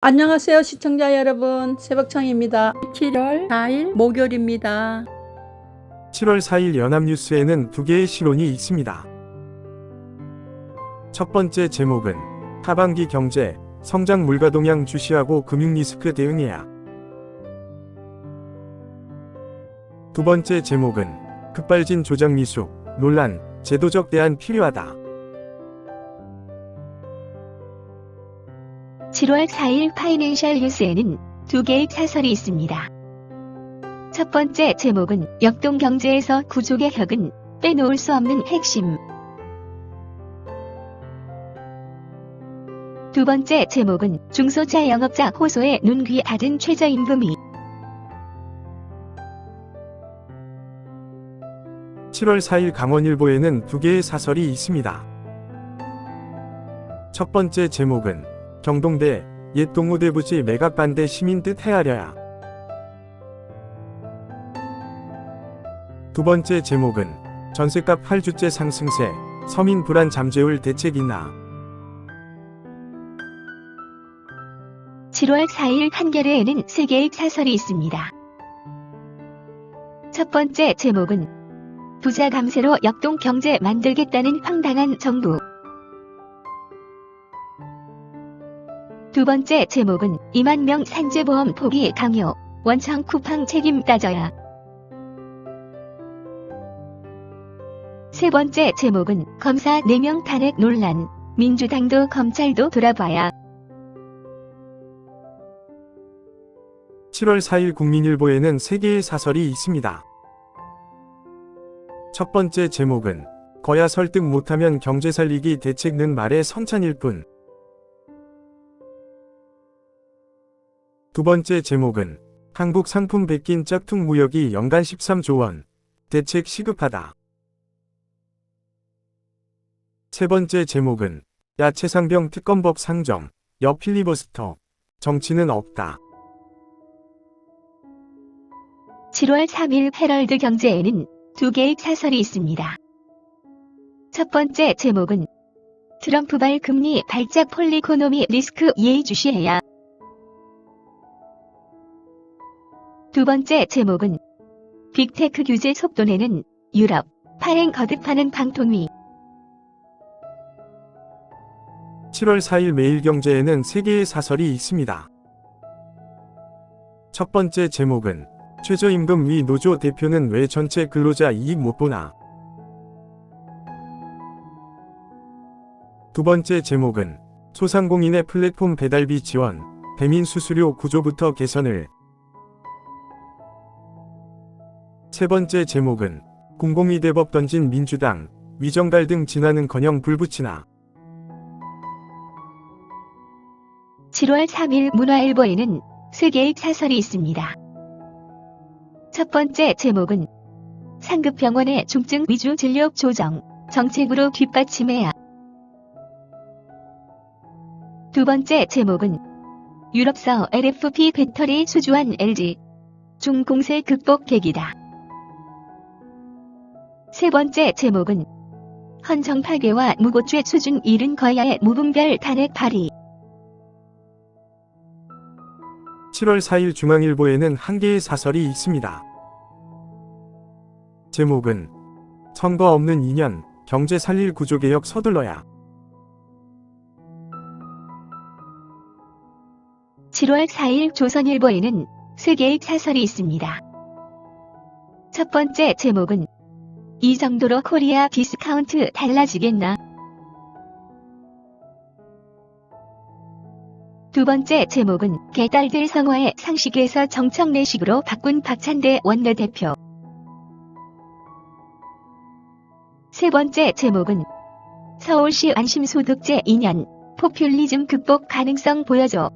안녕하세요 시청자 여러분, 새벽청입니다. 7월 4일 목요일입니다. 7월 4일 연합뉴스에는 두 개의 실론이 있습니다. 첫 번째 제목은 하반기 경제, 성장 물가동향 주시하고 금융리스크 대응해야. 두 번째 제목은 급발진 조작 미숙, 논란, 제도적 대안 필요하다. 7월 4일 파이낸셜 뉴스에는 두 개의 사설이 있습니다. 첫 번째 제목은 역동경제에서 구조개혁은 빼놓을 수 없는 핵심. 두 번째 제목은 중소자 영업자 호소에 눈귀 닫은 최저임금이. 7월 4일 강원일보에는 두 개의 사설이 있습니다. 첫 번째 제목은 경동대, 옛 동호대 부지 매각 반대 시민 뜻 헤아려야. 두 번째 제목은 전세값 8주째 상승세, 서민 불안 잠재울 대책 있나. 7월 4일 한겨레에는 세 개의 사설이 있습니다. 첫 번째 제목은 부자 감세로 역동 경제 만들겠다는 황당한 정부. 두 번째 제목은 2만 명 산재보험 포기 강요, 원청 쿠팡 책임 따져야. 세 번째 제목은 검사 4명 탄핵 논란, 민주당도 검찰도 돌아봐야. 7월 4일 국민일보에는 세 개의 사설이 있습니다. 첫 번째 제목은 거야 설득 못하면 경제 살리기 대책는 말의 성찬일 뿐. 두 번째 제목은 한국 상품 베낀 짝퉁 무역이 연간 13조 원, 대책 시급하다. 세 번째 제목은 야채상병 특검법 상정, 여 필리버스터, 정치는 없다. 7월 3일 헤럴드 경제에는 두 개의 사설이 있습니다. 첫 번째 제목은 트럼프발 금리 발작 폴리코노미 리스크 예의주시해야. 두 번째 제목은 빅테크 규제 속도내는 유럽, 파행 거듭하는 방통위. 7월 4일 매일경제에는 세 개의 사설이 있습니다. 첫 번째 제목은 최저임금 위 노조 대표는 왜 전체 근로자 이익 못 보나. 두 번째 제목은 소상공인의 플랫폼 배달비 지원, 배민 수수료 구조부터 개선을. 세 번째 제목은 공공위 대법 던진 민주당, 위정 갈등 진화는커녕 불붙이나. 7월 3일 문화일보에는 세 개의 사설이 있습니다. 첫 번째 제목은 상급병원의 중증 위주 진료 조정, 정책으로 뒷받침해야. 두 번째 제목은 유럽서 LFP 배터리 수주한 LG, 중공세 극복 계기다. 세 번째 제목은 헌정 파괴와 무고죄 수준 잃은 거야의 무분별 탄핵 발의. 7월 4일 중앙일보에는 한 개의 사설이 있습니다. 제목은 선거 없는 2년, 경제 살릴 구조개혁 서둘러야. 7월 4일 조선일보에는 세 개의 사설이 있습니다. 첫 번째 제목은 이 정도로 코리아 디스카운트 달라지겠나? 두 번째 제목은 개딸들 성화의 상식에서 정청래식으로 바꾼 박찬대 원내대표. 세 번째 제목은 서울시 안심소득제 2년, 포퓰리즘 극복 가능성 보여줘.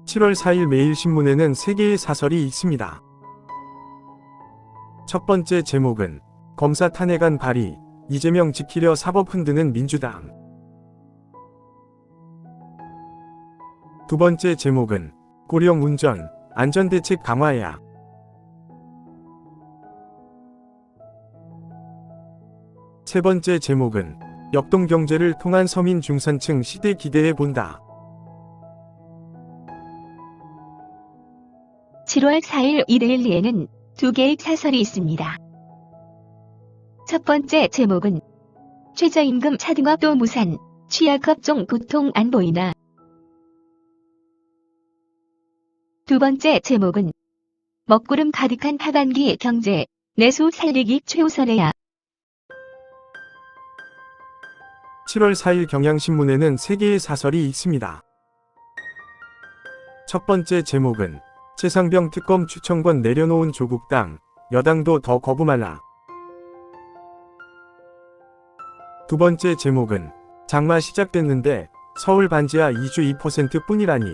7월 4일 매일신문에는 세 개의 사설이 있습니다. 첫 번째 제목은 검사 탄핵안 발의, 이재명 지키려 사법 흔드는 민주당. 두 번째 제목은 고령 운전, 안전대책 강화해야. 세 번째 제목은 역동 경제를 통한 서민 중산층 시대 기대해 본다. 7월 4일 이데일리에는 두 개의 사설이 있습니다. 첫 번째 제목은 최저임금 차등과 또 무산, 취약업종 고통 안 보이나. 두 번째 제목은 먹구름 가득한 하반기 경제, 내수 살리기 최우선해야. 7월 4일 경향신문에는 3개의 사설이 있습니다. 첫 번째 제목은 최상병 특검 추천권 내려놓은 조국당, 여당도 더 거부 말라. 두 번째 제목은 장마 시작됐는데 서울 반지하 이주 2% 뿐이라니.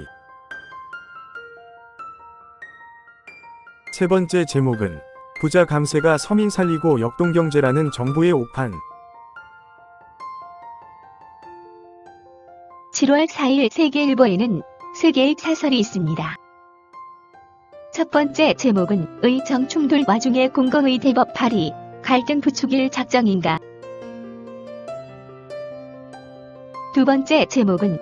세 번째 제목은 부자 감세가 서민 살리고 역동경제라는 정부의 오판. 7월 4일 세계일보에는 3개의 사설이 있습니다. 첫 번째 제목은 의정 충돌 와중에 공공의 대법 발의, 갈등 부추길 작정인가. 두 번째 제목은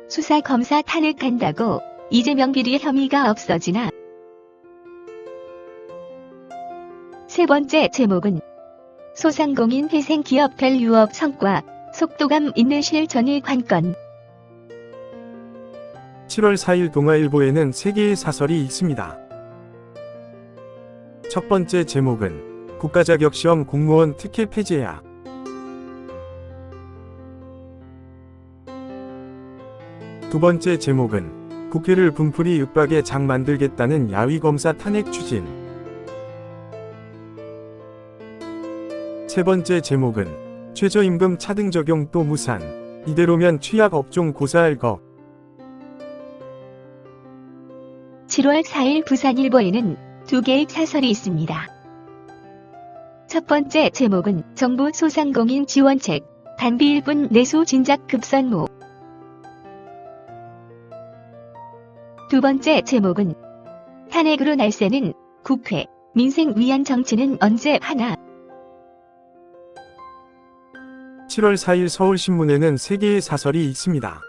수사 검사 탄핵한다고 이재명 비리 혐의가 없어지나. 세 번째 제목은 소상공인 회생 기업 밸류업 성과, 속도감 있는 실천의 관건. 7월 4일 동아일보에는 3개의 사설이 있습니다. 첫 번째 제목은 국가자격시험 공무원 특혜 폐지해야. 두 번째 제목은 국회를 분풀이 윽박에 장 만들겠다는 야위검사 탄핵 추진. 세 번째 제목은 최저임금 차등 적용 또 무산, 이대로면 취약업종 고사할 것. 7월 4일 부산일보에는 2개의 사설이 있습니다. 첫 번째 제목은 정부 소상공인 지원책, 단비 1분 내수 진작 급선무. 두 번째 제목은 탄핵으로 날새는 국회, 민생 위한 정치는 언제 하나. 7월 4일 서울신문에는 3개의 사설이 있습니다.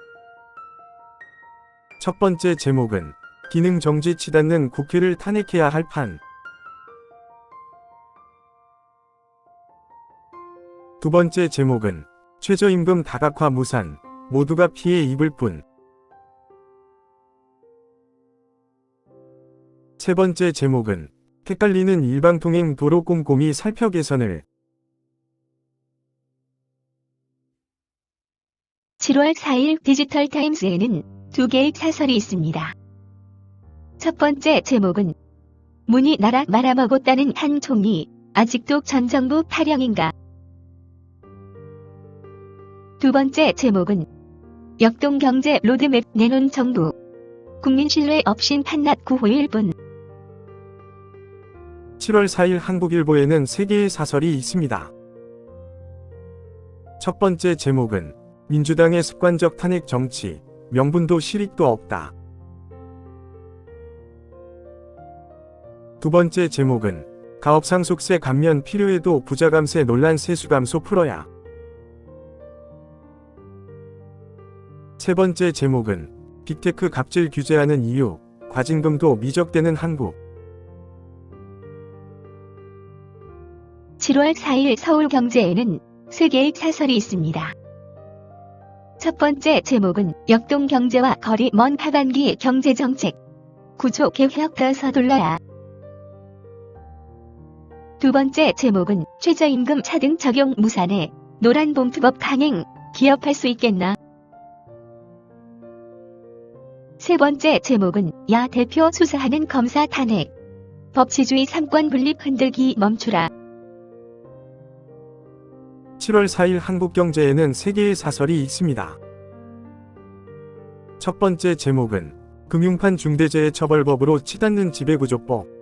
첫 번째 제목은 기능정지 치닫는 국회를 탄핵해야 할 판. 두 번째 제목은 최저임금 다각화 무산, 모두가 피해 입을 뿐. 세 번째 제목은 헷갈리는 일방통행 도로 꼼꼼히 살펴 개선을. 7월 4일 디지털타임스에는 2개의 사설이 있습니다. 첫 번째 제목은 문이 나락 말아먹었다는 한 총리, 아직도 전 정부 파령인가. 두 번째 제목은 역동경제 로드맵 내놓은 정부, 국민 신뢰 없인 판낮 구호일 뿐. 7월 4일 한국일보에는 3개의 사설이 있습니다. 첫 번째 제목은 민주당의 습관적 탄핵 정치, 명분도 실익도 없다. 두 번째 제목은 가업상속세 감면 필요해도 부자감세 논란 세수감소 풀어야. 세 번째 제목은 빅테크 갑질 규제하는 이유, 과징금도 미적되는 한국. 7월 4일 서울경제에는 3개의 사설이 있습니다. 첫 번째 제목은 역동경제와 거리 먼 하반기 경제정책, 구조개혁 더 서둘러야. 두 번째 제목은 최저임금 차등 적용 무산에 노란봉투법 강행, 기업할 수 있겠나. 세 번째 제목은 야 대표 수사하는 검사 탄핵, 법치주의 삼권 분립 흔들기 멈추라. 7월 4일 한국경제에는 3개의 사설이 있습니다. 첫 번째 제목은 금융판 중대재해처벌법으로 치닫는 지배구조법.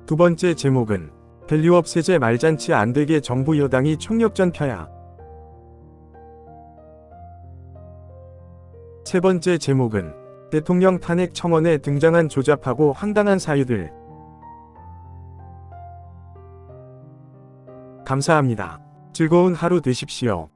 두 번째 제목은 밸류업 세제 말잔치 안되게 정부 여당이 총력전 펴야. 세 번째 제목은 대통령 탄핵 청원에 등장한 조잡하고 황당한 사유들. 감사합니다. 즐거운 하루 되십시오.